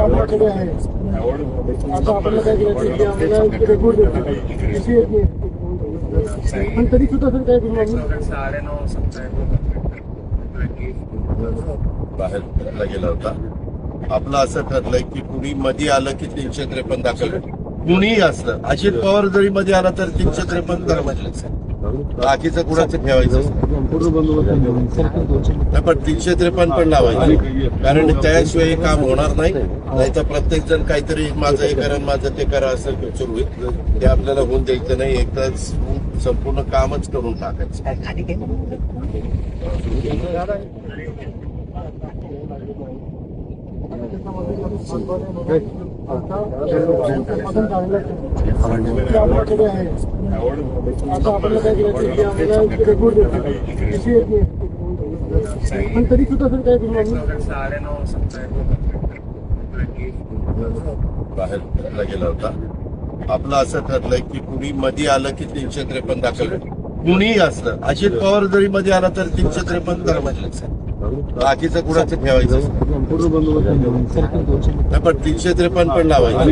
आपल्याकडे आहे आता आपल्याला काय करायचं की आम्हाला रेकॉर्ड पण तरी सुद्धा सर काय करू आम्ही बाहेर फिरायला गेला होता. आपलं असं ठरलंय की कुणी मध्ये आलं की 353 दाखल, कुणीही असलं अजित पवार जरी मध्ये आला तर 353 करायचं, बाकीचं कुणाचं ठेवायचं नाही, पण 353 पण लावायचं, कारण त्याशिवाय हे काम होणार नाही. नाही तर प्रत्येक जण काहीतरी माझं हे करा माझं ते करा असं सुरू होईल. ते आपल्याला होऊन द्यायचं नाही. एकदाच संपूर्ण कामच करून टाकायचं. आपल्याकडे आहे आता आपल्याला काय करायचं की आम्हाला रेकॉर्ड पण तरी सुद्धा सर काय करू आम्ही बाहेर फिरायला गेला होता. आपलं असं ठरलंय की कुणी मध्ये आलं की 353 दाखल, कुणीही असलं अजित पवार जरी मध्ये आला तर 353 करायचं, बाकीचं कुणाचं ठेवायचं नाही, पण 353 पण लावायचं.